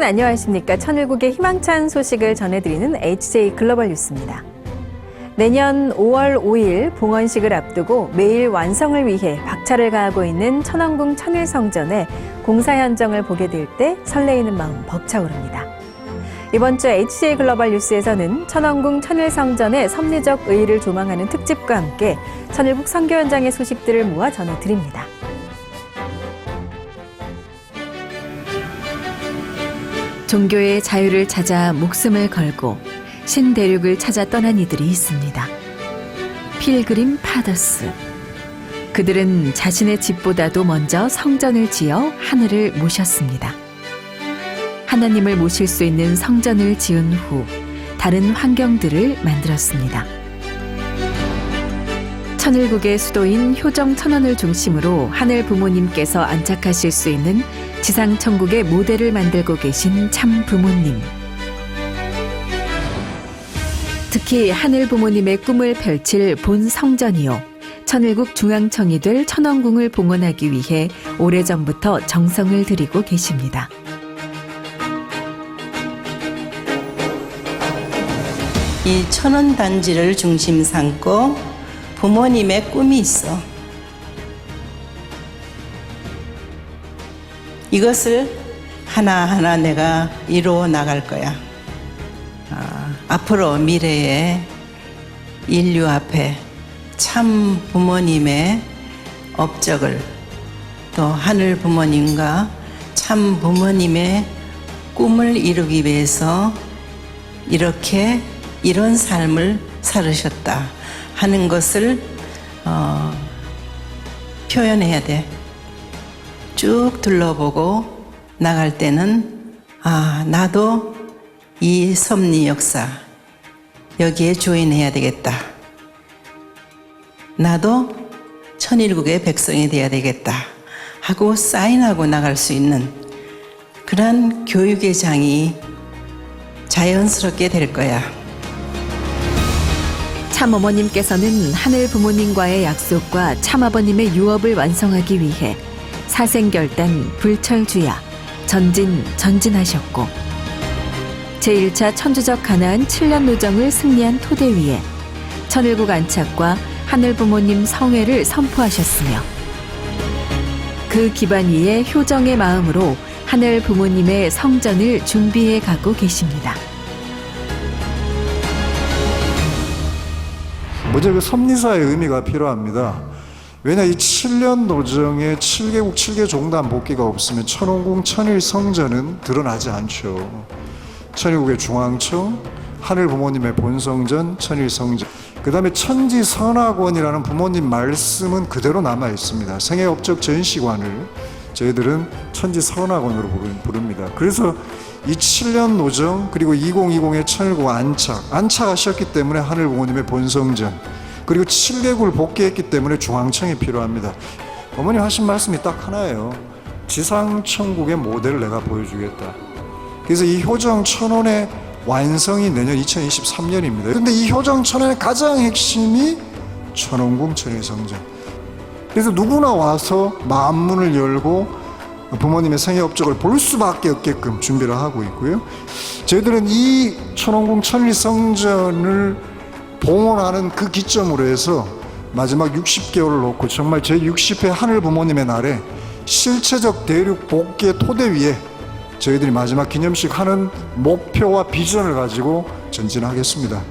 여러분 안녕하십니까? 천일국의 희망찬 소식을 전해드리는 HJ 글로벌 뉴스입니다. 내년 5월 5일 봉헌식을 앞두고 매일 완성을 위해 박차를 가하고 있는 천왕궁 천일성전의 공사 현장을 보게 될 때 설레이는 마음 벅차오릅니다. 이번 주 HJ 글로벌 뉴스에서는 천왕궁 천일성전의 섭리적 의의를 조망하는 특집과 함께 천일국 선교 현장의 소식들을 모아 전해드립니다. 종교의 자유를 찾아 목숨을 걸고 신대륙을 찾아 떠난 이들이 있습니다. 필그림 파더스. 그들은 자신의 집보다도 먼저 성전을 지어 하늘을 모셨습니다. 하나님을 모실 수 있는 성전을 지은 후 다른 환경들을 만들었습니다. 천일국의 수도인 효정 천원을 중심으로 하늘 부모님께서 안착하실 수 있는 지상천국의 모델을 만들고 계신 참 부모님. 특히 하늘 부모님의 꿈을 펼칠 본 성전이요. 천일국 중앙청이 될 천왕궁을 봉헌하기 위해 오래전부터 정성을 들이고 계십니다. 이 천원단지를 중심 삼고 부모님의 꿈이 있어. 이것을 하나하나 내가 이루어 나갈 거야. 앞으로 미래에 인류 앞에 참 부모님의 업적을 또 하늘 부모님과 참 부모님의 꿈을 이루기 위해서 이런 삶을 살으셨다 하는 것을 표현해야 돼. 쭉 둘러보고 나갈 때는 나도 이 섭리 역사 여기에 조인해야 되겠다. 나도 천일국의 백성이 되어야 되겠다 하고 사인하고 나갈 수 있는 그런 교육의 장이 자연스럽게 될 거야. 참어머님께서는 하늘 부모님과의 약속과 참아버님의 유업을 완성하기 위해 사생결단, 불철주야, 전진하셨고 제1차 천주적 가나안 7년 노정을 승리한 토대 위에 천일국 안착과 하늘 부모님 성회를 선포하셨으며 그 기반 위에 효정의 마음으로 하늘 부모님의 성전을 준비해 가고 계십니다. 먼저 그 섭리사의 의미가 필요합니다. 왜냐 이 7년 노정에 7개국 7개 종단 복귀가 없으면 천왕궁 천일성전은 드러나지 않죠. 천일국의 중앙청, 하늘 부모님의 본성전, 천일성전, 그 다음에 천지선악원이라는 부모님 말씀은 그대로 남아 있습니다. 생애업적 전시관을 저희들은 천지선악원으로 부릅니다. 그래서 이 7년 노정 그리고 2020의 천일국 안착하셨기 때문에 하늘 부모님의 본성전, 그리고 7개국을 복귀했기 때문에 중앙청이 필요합니다. 어머님 하신 말씀이 딱 하나예요. 지상천국의 모델을 내가 보여주겠다. 그래서 이 효정 천원의 완성이 내년 2023년입니다. 그런데 이 효정 천원의 가장 핵심이 천왕궁 천일성전. 그래서 누구나 와서 마음문을 열고 부모님의 생애 업적을 볼 수밖에 없게끔 준비를 하고 있고요. 저희들은 이 천왕궁 천일성전을 봉헌하는 그 기점으로 해서 마지막 60개월을 놓고 정말 제60회 하늘 부모님의 날에 실체적 대륙 복귀의 토대 위에 저희들이 마지막 기념식 하는 목표와 비전을 가지고 전진하겠습니다.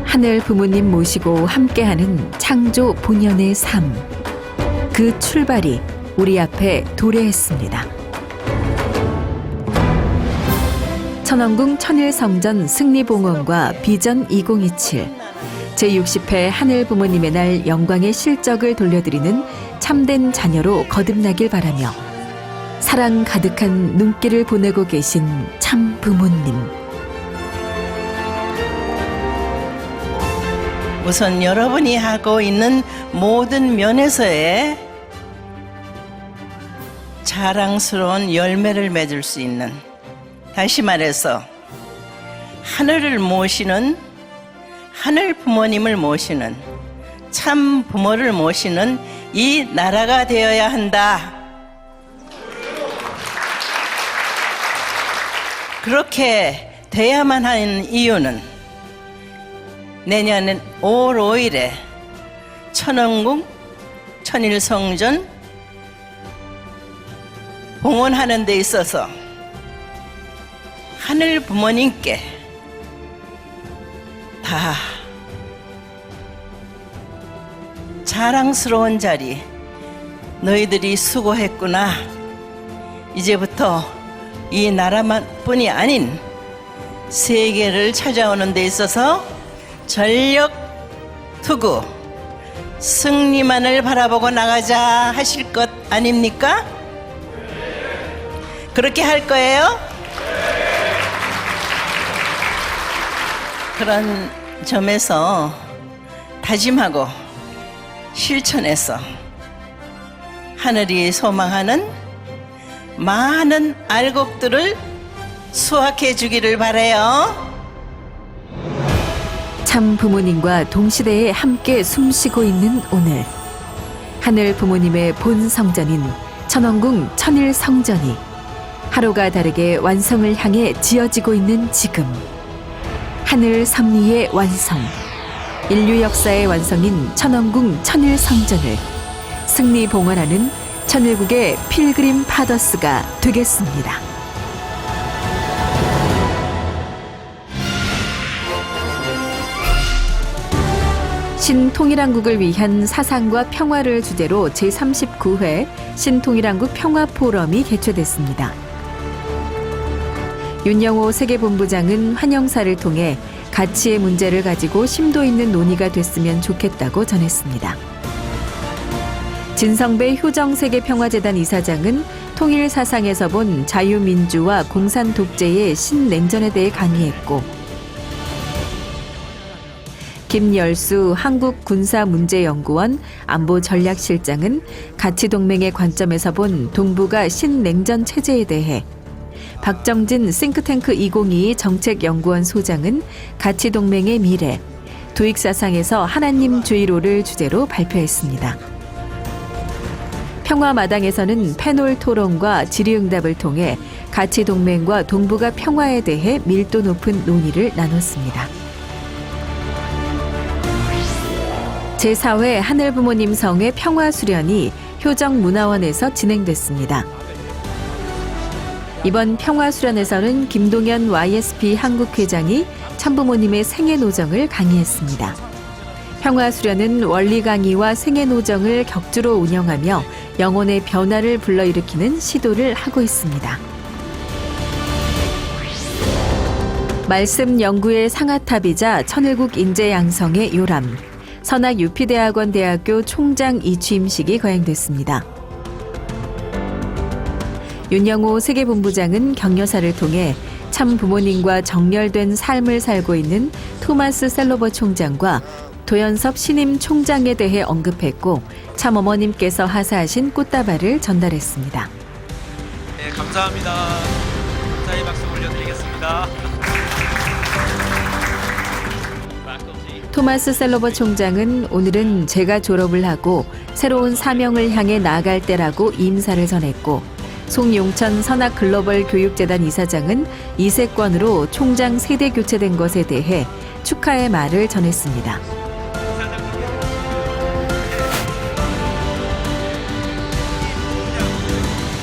하늘 부모님 모시고 함께하는 창조 본연의 삶. 그 출발이 우리 앞에 도래했습니다. 천왕궁 천일성전 승리봉헌과 비전 2027 제60회 하늘 부모님의 날 영광의 실적을 돌려드리는 참된 자녀로 거듭나길 바라며 사랑 가득한 눈길을 보내고 계신 참 부모님. 우선 여러분이 하고 있는 모든 면에서의 자랑스러운 열매를 맺을 수 있는, 다시 말해서 하늘을 모시는, 하늘 부모님을 모시는, 참 부모를 모시는 이 나라가 되어야 한다. 그렇게 돼야만 하는 이유는 내년 5월 5일에 천원궁 천일성전 봉헌하는 데 있어서 하늘 부모님께 다 자랑스러운 자리, 너희들이 수고했구나. 이제부터 이 나라뿐이 아닌 세계를 찾아오는 데 있어서 전력 투구, 승리만을 바라보고 나가자 하실 것 아닙니까? 그렇게 할 거예요? 그런 점에서 다짐하고 실천해서 하늘이 소망하는 많은 알곡들을 수확해 주기를 바라요. 참 부모님과 동시대에 함께 숨쉬고 있는 오늘, 하늘 부모님의 본 성전인 천원궁 천일성전이 하루가 다르게 완성을 향해 지어지고 있는 지금, 하늘 섭리의 완성, 인류 역사의 완성인 천원궁 천일성전을 승리 봉헌하는 천일국의 필그림 파더스가 되겠습니다. 신통일한국을 위한 사상과 평화를 주제로 제39회 신통일한국 평화포럼이 개최됐습니다. 윤영호 세계본부장은 환영사를 통해 가치의 문제를 가지고 심도 있는 논의가 됐으면 좋겠다고 전했습니다. 진성배 효정세계평화재단 이사장은 통일 사상에서 본 자유민주와 공산 독재의 신냉전에 대해 강의했고, 김열수 한국군사문제연구원 안보전략실장은 가치동맹의 관점에서 본 동북아 신냉전 체제에 대해, 박정진 싱크탱크 2022 정책연구원 소장은 가치동맹의 미래, 도익사상에서 하나님주의로를 주제로 발표했습니다. 평화마당에서는 패널 토론과 질의응답을 통해 가치동맹과 동북아 평화에 대해 밀도 높은 논의를 나눴습니다. 제4회 하늘부모님 성의 평화수련이 효정문화원에서 진행됐습니다. 이번 평화수련에서는 김동연 YSP 한국회장이 참부모님의 생애노정을 강의했습니다. 평화수련은 원리 강의와 생애노정을 격주로 운영하며 영혼의 변화를 불러일으키는 시도를 하고 있습니다. 말씀 연구의 상아탑이자 천일국 인재 양성의 요람, 선악 유피대학원 대학교 총장 이취임식이 거행됐습니다. 윤영호 세계본부장은 격려사를 통해 참 부모님과 정렬된 삶을 살고 있는 토마스 셀로버 총장과 도연섭 신임 총장에 대해 언급했고, 참 어머님께서 하사하신 꽃다발을 전달했습니다. 네, 감사합니다. 감사의 박수 올려드리겠습니다. 토마스 셀로버 총장은 오늘은 제가 졸업을 하고 새로운 사명을 향해 나아갈 때라고 임사를 전했고, 송용천 선악글로벌교육재단 이사장은 이세권으로 총장 세대 교체된 것에 대해 축하의 말을 전했습니다.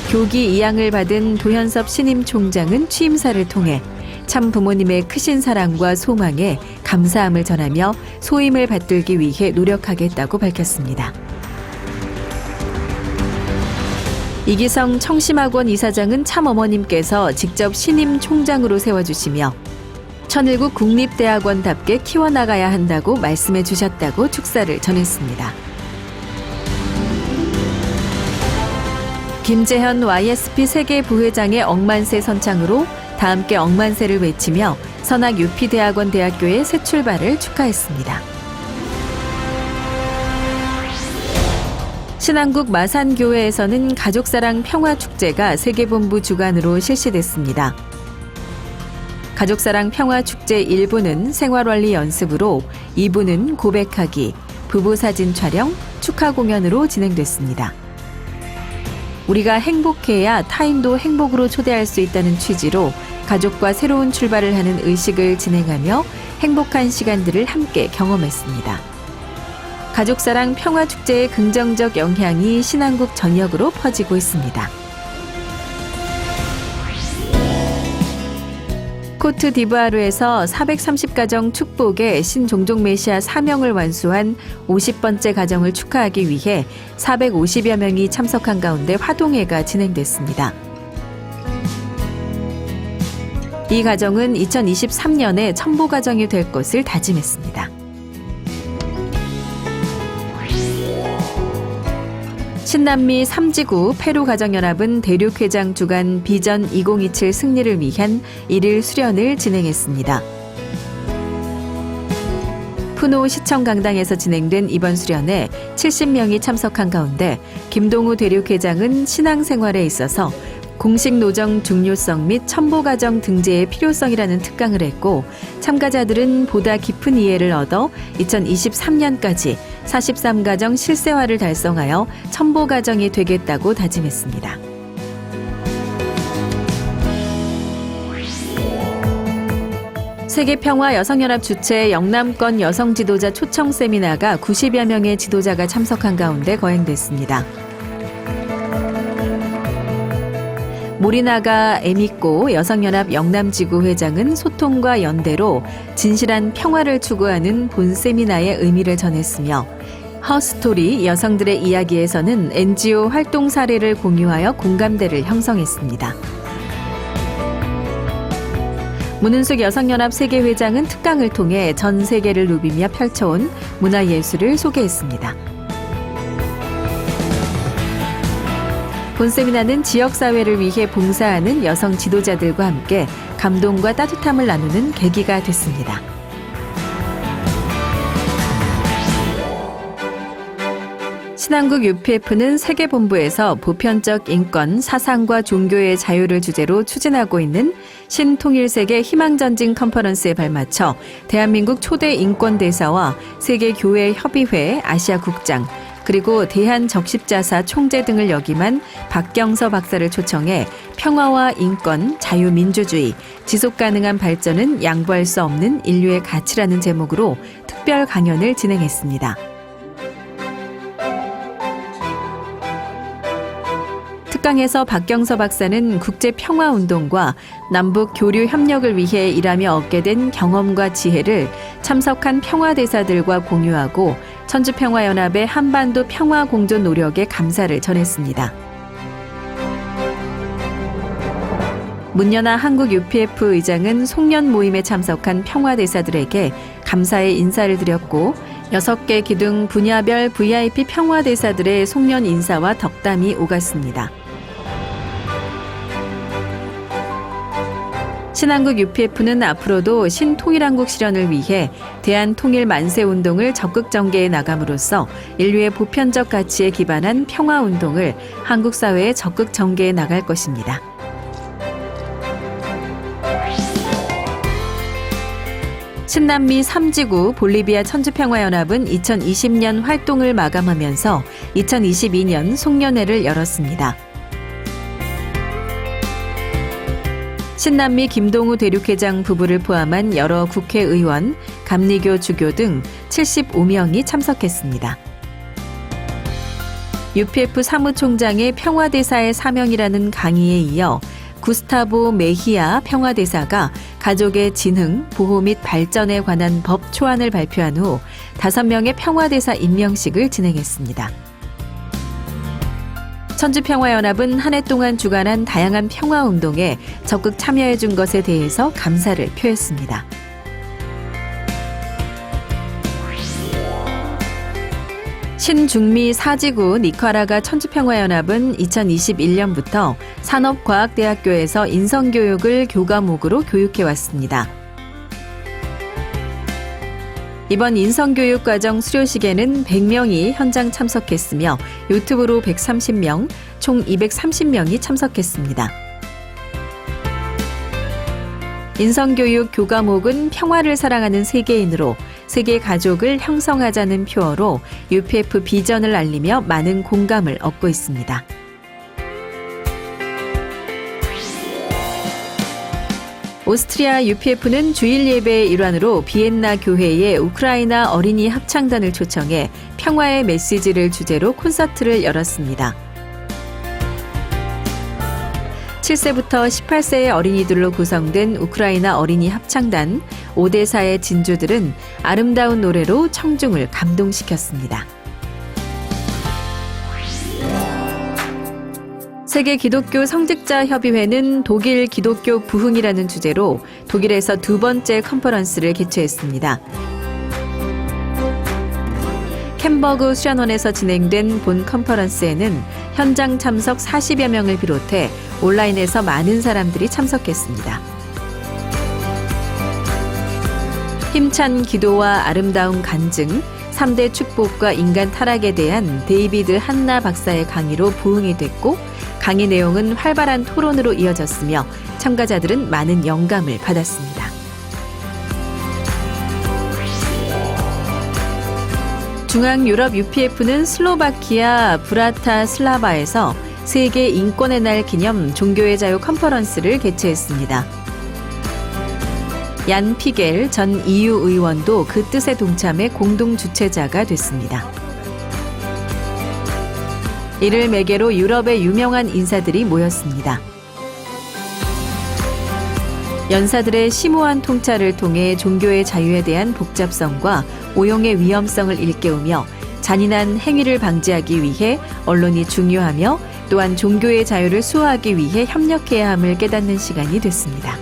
교기 2양을 받은 도현섭 신임 총장은 취임사를 통해 참 부모님의 크신 사랑과 소망에 감사함을 전하며 소임을 받들기 위해 노력하겠다고 밝혔습니다. 이기성 청심학원 이사장은 참 어머님께서 직접 신임 총장으로 세워주시며 천일국 국립대학원답게 키워나가야 한다고 말씀해 주셨다고 축사를 전했습니다. 김재현 YSP 세계부회장의 억만세 선창으로 다 함께 억만세를 외치며 선악 유피대학원 대학교의 새 출발을 축하했습니다. 신안국 마산교회에서는 가족사랑 평화축제가 세계본부 주관으로 실시됐습니다. 가족사랑 평화축제 1부는 생활원리 연습으로, 2부는 고백하기, 부부사진 촬영, 축하 공연으로 진행됐습니다. 우리가 행복해야 타인도 행복으로 초대할 수 있다는 취지로 가족과 새로운 출발을 하는 의식을 진행하며 행복한 시간들을 함께 경험했습니다. 가족사랑 평화축제의 긍정적 영향이 신안국 전역으로 퍼지고 있습니다. 코트디부아르에서 430가정 축복의 신종족 메시아 사명을 완수한 50번째 가정을 축하하기 위해 450여 명이 참석한 가운데 화동회가 진행됐습니다. 이 가정은 2023년에 첨보가정이 될 것을 다짐했습니다. 신남미 3지구 페루가정연합은 대륙회장 주간 비전 2027 승리를 위한 1일 수련을 진행했습니다. 푸노 시청 강당에서 진행된 이번 수련에 70명이 참석한 가운데 김동우 대륙회장은 신앙생활에 있어서 공식 노정 중요성 및 첨보가정 등재의 필요성이라는 특강을 했고, 참가자들은 보다 깊은 이해를 얻어 2023년까지 43가정 실세화를 달성하여 첨보가정이 되겠다고 다짐했습니다. 세계평화여성연합 주최 영남권 여성 지도자 초청 세미나가 90여 명의 지도자가 참석한 가운데 거행됐습니다. 모리나가 에미꼬 여성연합 영남지구 회장은 소통과 연대로 진실한 평화를 추구하는 본 세미나의 의미를 전했으며, 허스토리 여성들의 이야기에서는 NGO 활동 사례를 공유하여 공감대를 형성했습니다. 문은숙 여성연합 세계회장은 특강을 통해 전 세계를 누비며 펼쳐온 문화예술을 소개했습니다. 본 세미나는 지역사회를 위해 봉사하는 여성 지도자들과 함께 감동과 따뜻함을 나누는 계기가 됐습니다. 신한국 UPF는 세계본부에서 보편적 인권, 사상과 종교의 자유를 주제로 추진하고 있는 신통일세계 희망전진 컨퍼런스에 발맞춰 대한민국 초대 인권대사와 세계교회협의회 아시아국장, 그리고 대한적십자사 총재 등을 역임한 박경서 박사를 초청해 평화와 인권, 자유민주주의, 지속가능한 발전은 양보할 수 없는 인류의 가치라는 제목으로 특별 강연을 진행했습니다. 특강에서 박경서 박사는 국제평화운동과 남북 교류 협력을 위해 일하며 얻게 된 경험과 지혜를 참석한 평화대사들과 공유하고 천주평화연합의 한반도 평화 공존 노력에 감사를 전했습니다. 문연아 한국 UPF 의장은 송년 모임에 참석한 평화대사들에게 감사의 인사를 드렸고, 6개 기둥 분야별 VIP 평화대사들의 송년 인사와 덕담이 오갔습니다. 신한국 UPF는 앞으로도 신통일한국 실현을 위해 대한통일 만세운동을 적극 전개해 나감으로써 인류의 보편적 가치에 기반한 평화운동을 한국 사회에 적극 전개해 나갈 것입니다. 신남미 3지구 볼리비아 천주평화연합은 2020년 활동을 마감하면서 2022년 송년회를 열었습니다. 신남미 김동우 대륙회장 부부를 포함한 여러 국회의원, 감리교 주교 등 75명이 참석했습니다. UPF 사무총장의 평화대사의 사명이라는 강의에 이어 구스타보 메히아 평화대사가 가족의 진흥, 보호 및 발전에 관한 법 초안을 발표한 후 5명의 평화대사 임명식을 진행했습니다. 천주평화연합은 한 해 동안 주관한 다양한 평화운동에 적극 참여해 준 것에 대해서 감사를 표했습니다. 신중미 4지구 니카라가 천주평화연합은 2021년부터 산업과학대학교에서 인성교육을 교과목으로 교육해왔습니다. 이번 인성교육과정 수료식에는 100명이 현장 참석했으며 유튜브로 130명, 총 230명이 참석했습니다. 인성교육 교과목은 평화를 사랑하는 세계인으로 세계 가족을 형성하자는 표어로 UPF 비전을 알리며 많은 공감을 얻고 있습니다. 오스트리아 UPF는 주일 예배의 일환으로 비엔나 교회에 우크라이나 어린이 합창단을 초청해 평화의 메시지를 주제로 콘서트를 열었습니다. 7세부터 18세의 어린이들로 구성된 우크라이나 어린이 합창단 오데사의 진주들은 아름다운 노래로 청중을 감동시켰습니다. 세계 기독교 성직자 협의회는 독일 기독교 부흥이라는 주제로 독일에서 두 번째 컨퍼런스를 개최했습니다. 햄버그 수련원에서 진행된 본 컨퍼런스에는 현장 참석 40여 명을 비롯해 온라인에서 많은 사람들이 참석했습니다. 힘찬 기도와 아름다운 간증, 3대 축복과 인간 타락에 대한 데이비드 한나 박사의 강의로 부흥이 됐고 강의 내용은 활발한 토론으로 이어졌으며 참가자들은 많은 영감을 받았습니다. 중앙유럽 UPF는 슬로바키아 브라타슬라바에서 세계 인권의 날 기념 종교의 자유 컨퍼런스를 개최했습니다. 얀 피겔 전 EU 의원도 그 뜻에 동참해 공동 주최자가 됐습니다. 이를 매개로 유럽의 유명한 인사들이 모였습니다. 연사들의 심오한 통찰을 통해 종교의 자유에 대한 복잡성과 오용의 위험성을 일깨우며 잔인한 행위를 방지하기 위해 언론이 중요하며 또한 종교의 자유를 수호하기 위해 협력해야 함을 깨닫는 시간이 됐습니다.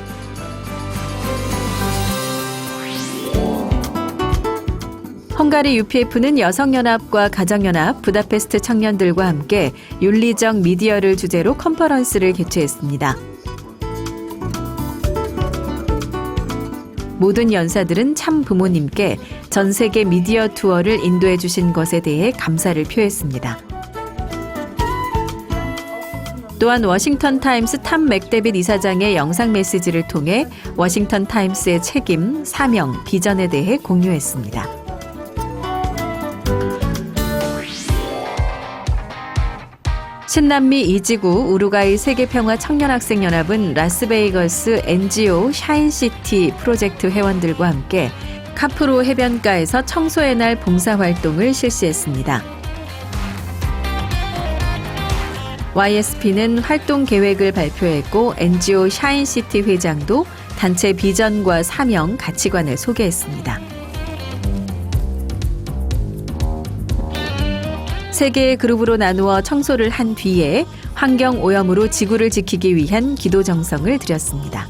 헝가리 UPF는 여성연합과 가정연합, 부다페스트 청년들과 함께 윤리적 미디어를 주제로 컨퍼런스를 개최했습니다. 모든 연사들은 참 부모님께 전 세계 미디어 투어를 인도해 주신 것에 대해 감사를 표했습니다. 또한 워싱턴 타임스 탐 맥데빗 이사장의 영상 메시지를 통해 워싱턴 타임스의 책임, 사명, 비전에 대해 공유했습니다. 신남미 이지구 우루과이 세계평화청년학생연합은 라스베이거스 NGO 샤인시티 프로젝트 회원들과 함께 카프로 해변가에서 청소의 날 봉사활동을 실시했습니다. YSP는 활동 계획을 발표했고 NGO 샤인시티 회장도 단체 비전과 사명, 가치관을 소개했습니다. 세 개의 그룹으로 나누어 청소를 한 뒤에 환경 오염으로 지구를 지키기 위한 기도 정성을 드렸습니다.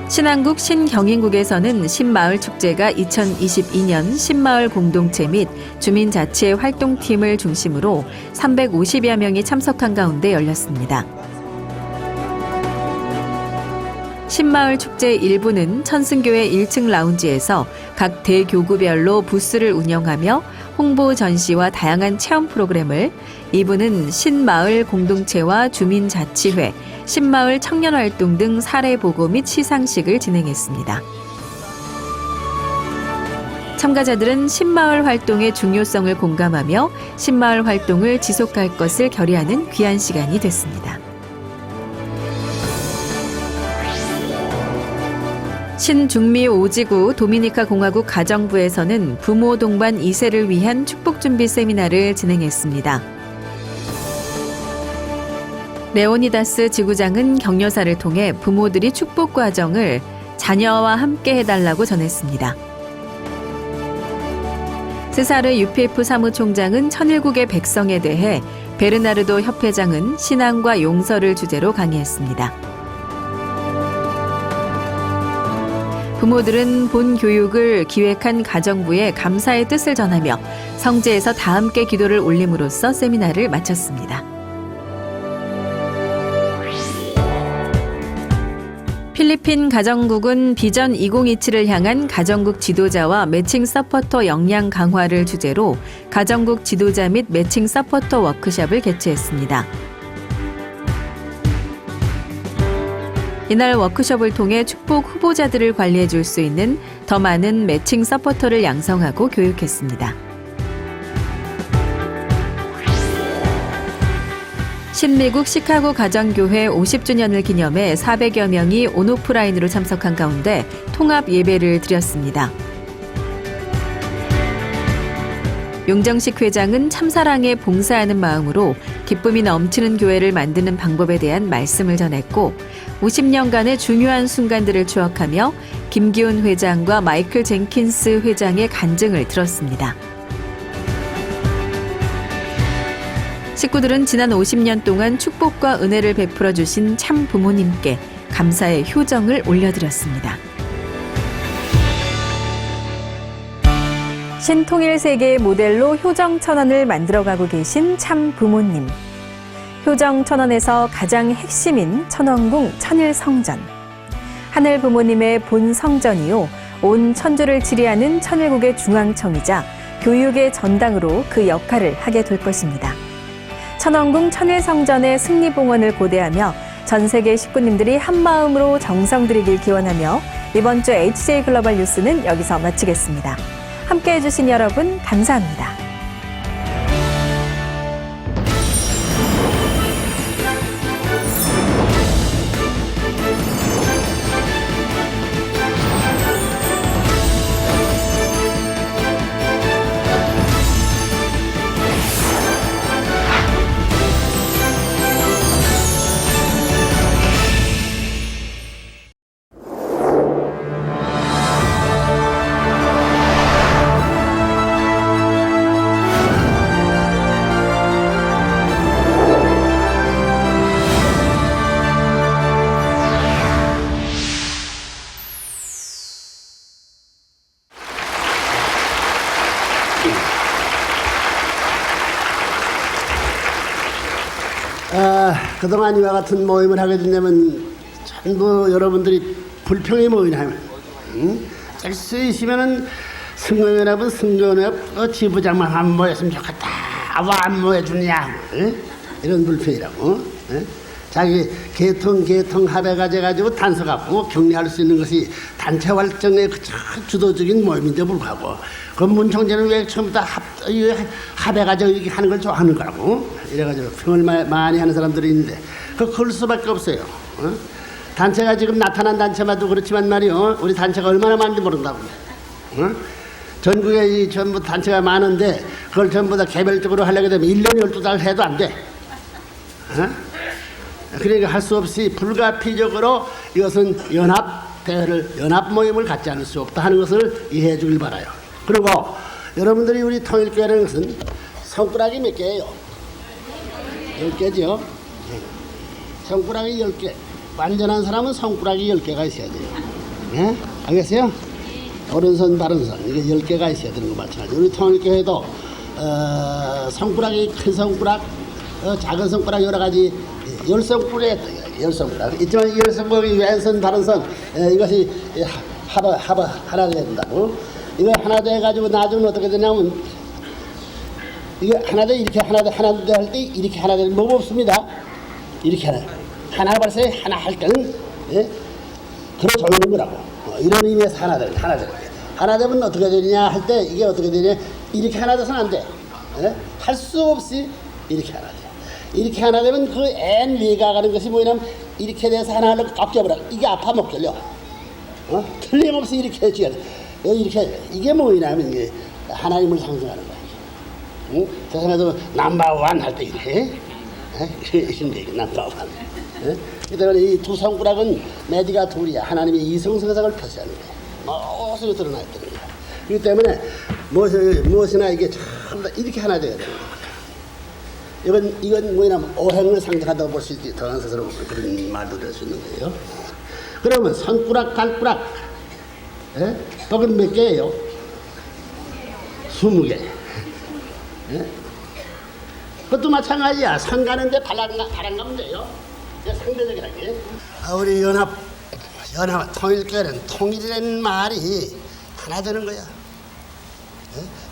신안국 신경인국에서는 신마을 축제가 2022년 신마을 공동체 및 주민자치 활동팀을 중심으로 350여 명이 참석한 가운데 열렸습니다. 신마을 축제 1부는 천승교회 1층 라운지에서 각 대교구별로 부스를 운영하며 홍보 전시와 다양한 체험 프로그램을, 2부는 신마을 공동체와 주민자치회, 신마을 청년활동 등 사례 보고 및 시상식을 진행했습니다. 참가자들은 신마을 활동의 중요성을 공감하며 신마을 활동을 지속할 것을 결의하는 귀한 시간이 됐습니다. 신중미 오지구 도미니카 공화국 가정부에서는 부모 동반 2세를 위한 축복 준비 세미나를 진행했습니다. 레오니다스 지구장은 격려사를 통해 부모들이 축복 과정을 자녀와 함께 해달라고 전했습니다. 세사르 UPF 사무총장은 천일국의 백성에 대해, 베르나르도 협회장은 신앙과 용서를 주제로 강의했습니다. 부모들은 본 교육을 기획한 가정부에 감사의 뜻을 전하며 성지에서 다 함께 기도를 올림으로써 세미나를 마쳤습니다. 필리핀 가정국은 비전 2027을 향한 가정국 지도자와 매칭 서포터 역량 강화를 주제로 가정국 지도자 및 매칭 서포터 워크숍을 개최했습니다. 이날 워크숍을 통해 축복 후보자들을 관리해 줄 수 있는 더 많은 매칭 서포터를 양성하고 교육했습니다. 신미국 시카고 가정교회 50주년을 기념해 400여 명이 온오프라인으로 참석한 가운데 통합 예배를 드렸습니다. 용정식 회장은 참사랑에 봉사하는 마음으로 기쁨이 넘치는 교회를 만드는 방법에 대한 말씀을 전했고 50년간의 중요한 순간들을 추억하며 김기훈 회장과 마이클 젠킨스 회장의 간증을 들었습니다. 식구들은 지난 50년 동안 축복과 은혜를 베풀어 주신 참 부모님께 감사의 효정을 올려드렸습니다. 신통일 세계의 모델로 효정천원을 만들어가고 계신 참 부모님. 효정천원에서 가장 핵심인 천원궁 천일성전. 하늘 부모님의 본 성전이요 온 천주를 지리하는 천일국의 중앙청이자 교육의 전당으로 그 역할을 하게 될 것입니다. 천원궁 천일성전의 승리봉헌을 고대하며 전 세계 식구님들이 한마음으로 정성 들이길 기원하며 이번 주 HJ 글로벌 뉴스는 여기서 마치겠습니다. 함께해 주신 여러분 감사합니다. 그동안 이와 같은 모임을 하게 된다면 전부 여러분들이 불평의 모임이라면 잘 수 있으면은 승강연합은 승강연합 지부장만 안 모였으면 좋겠다. 왜 안 모여주냐 이런 불평이라고. 자기 계통 합의가 돼가지고 단속하고 격리할 수 있는 것이 단체 활동의 주도적인 모임인데 불구하고 그 문총재는 왜 처음부터 합의가 이렇게 하는 걸 좋아하는 거라고. 이래가지고 평을 많이 하는 사람들이 있는데 그럴 수밖에 없어요. 단체가 지금 나타난 단체마도 그렇지만 말이요 우리 단체가 얼마나 많은지 모른다고. 전국에 이 전부 단체가 많은데 그걸 전부 다 개별적으로 하려게 되면 1년 12달 해도 안 돼. 그러니까 할 수 없이 불가피적으로 이것은 연합 모임을 갖지 않을 수 없다 하는 것을 이해해 주길 바라요. 그리고 여러분들이 우리 통일교회라는 것은 손가락이 몇 개예요? 10개죠. 손가락이 10개. 완전한 사람은 손가락이 10개가 있어야 돼요. 네? 알겠어요? 오른손, 바른손 이게 10개가 있어야 되는 거 마찬가지로 우리 통일교회도 손가락이 큰 손가락, 작은 손가락 여러 가지 10손가락에 10손가락 있지만 이 10손가락이 왼손, 바른손 이것이 하나 돼야 된다고. 이거 하나 돼가지고 나중에 어떻게 되냐면 이게 하나 돼 이렇게 하나 돼 할 때 이렇게 하나 되는 법 없습니다. 이렇게 하나 벌써 하나 할 때는 그래 정하는 거라고. 이런 의미에서 하나 되면 어떻게 되느냐 할 때 이게 어떻게 되냐 이렇게 하나 돼서는 안 돼. 할 수 없이 이렇게 하나 돼. 이렇게 하나 되면 그 N 위가 가는 것이 뭐냐면 이렇게 돼서 하나 하려고 딱 껴버려. 이게 아파 못 걸려. 틀림없이 이렇게 해줘야 돼. 이렇게 이게 뭐냐면 이게 하나님을 상징하는 거야. 세상에서 넘버원 할 때 이렇게 이렇게 넘버원. 그다음에 이 두 손가락은 매디가 둘이야. 하나님의 이성성상을 표시하는 거야. 무엇으로 드러나 있다는 거야. 그렇기 때문에 무엇이나 이게 전부 다 이렇게 하나 돼야 되는 거야. 이건 뭐냐면 오행을 상징한다고 볼 수 있지. 더한 스스로 그런 말도 될 수 있는 거예요. 그러면 손가락, 발가락, 떡은 몇 개예요? 20개. 그것도 마찬가지야. 선 가는데 바람 가면 돼요. 상대적이라게. 우리 연합 통일교회는 통일이라는 말이 하나 되는 거야.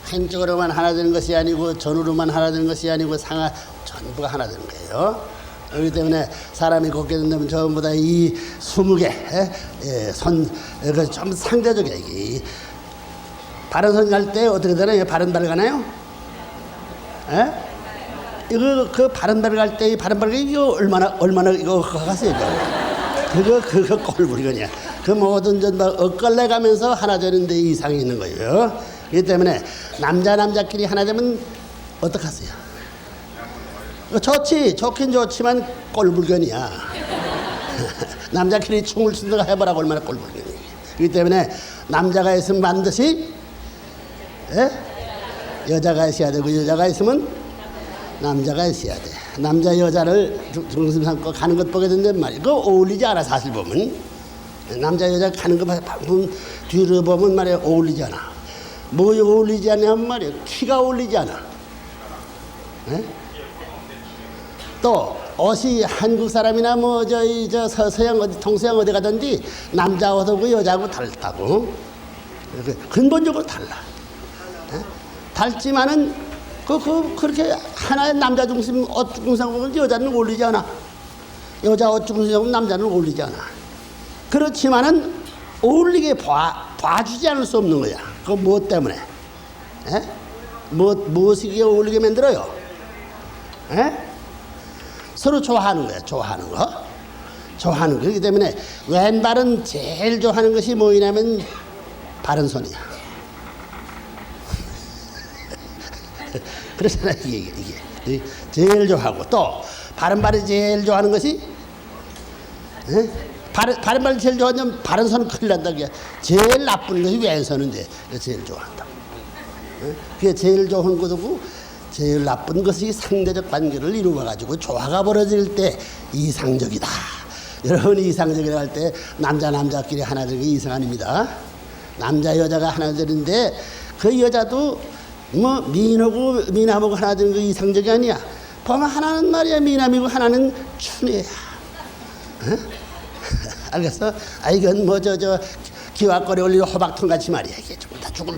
한쪽으로만 하나 되는 것이 아니고 전으로만 하나 되는 것이 아니고 전부가 하나 되는 거예요. 그렇기 때문에 사람이 걷게 된다면 전부 다 이 20개 좀 상대적이야. 바른 손 갈 때 어떻게 되나요? 바른 발 가나요? 이거 그 바른바리 갈 때 이 바른바리 이거 얼마나 이거 가세요. 그거 꼴불견이야. 그 모든 전부 엇갈려 가면서 하나 되는데 이상이 있는 거예요. 그렇기 때문에 남자끼리 하나 되면 어떡하세요? 좋긴 좋지만 꼴불견이야. 남자끼리 춤을 추든가 해보라고 얼마나 꼴불견이야. 그렇기 때문에 남자가 있으면 반드시 여자가 있어야 되고 여자가 있으면 남자가 있어야 돼. 남자 여자를 중심 삼고 가는 것 보게 된단 말이야. 그거 어울리지 않아 사실 보면. 남자 여자 가는 거 보면 뒤로 보면 말이야 어울리지 않아. 뭐 어울리지 않냐면 말이야 키가 어울리지 않아. 또 옷이 한국 사람이나 뭐 서양 어디 동서양 어디 가든지 남자 옷하고 여자하고 다르다고. 근본적으로 달라. 닮지만은 그렇게 하나의 남자 중심 옷 중심 보면 여자는 어울리지 않아. 여자 옷 중심 보면 남자는 어울리지 않아. 그렇지만은 어울리게 봐주지 않을 수 없는 거야. 그거 무엇 때문에? 무엇이 어울리게 만들어요? 서로 좋아하는 거야. 좋아하는 거. 그렇기 때문에 왼발은 제일 좋아하는 것이 뭐냐면 바른손이야. 그렇잖아 이게 제일 좋아하고 또 바른발이 제일 좋아하는 것이 바른발이 제일 좋아하면 바른손은 큰일 난다. 제일 나쁜 것이 왼손인데 제일 좋아한다. 그게 제일 좋은 것이고 제일 나쁜 것이 상대적 관계를 이루어가지고 조화가 벌어질 때 이상적이다. 여러분 이상적이라고 할 때 남자끼리 하나 되는 게 이상 아닙니다. 남자 여자가 하나 되는데 그 여자도 뭐 미남하고 하나 되는 거 이상적이 아니야. 보면 하나는 말이야 미남이고 하나는 춘애야. 알겠어? 이건 뭐 기와거리 올리고 호박통 같이 말이야. 이게 조금 다 죽을.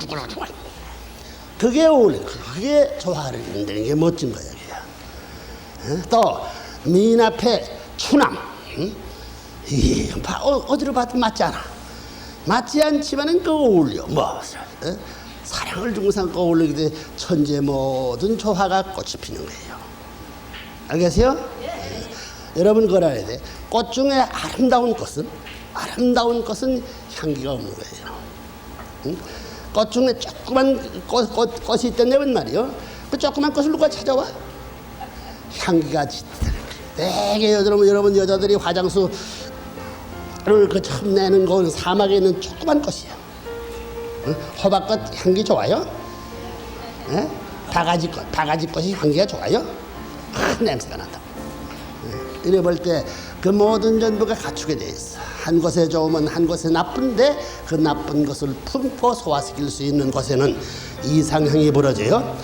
그게 어울려. 그게 조화를 이룬다는 게 멋진 거야. 또 민 앞에 추남. 이게 어디로 봐도 맞지 않아. 맞지 않지만은 그 어울려. 사랑을 주고 삼고 어울리게 돼 천재 모든 조화가 꽃이 피는 거예요. 알겠어요? 여러분 그걸 알아야 돼. 꽃 중에 아름다운 꽃은 향기가 없는 거예요. 꽃 중에 조그만 꽃이 있다면 말이요. 그 조그만 꽃을 누가 찾아와? 향기가 짙다는 거예요. 되게 여러분 여자들이 화장수를 처음 내는 건 사막에 있는 조그만 꽃이야. 호박꽃 향기 좋아요? 바가지꽃이 향기가 좋아요? 냄새가 난다. 이래 볼 때 그 모든 전부가 갖추게 돼 있어. 한 곳에 좋으면 한 곳에 나쁜데 그 나쁜 것을 품고 소화시킬 수 있는 곳에는 이상향이 벌어져요.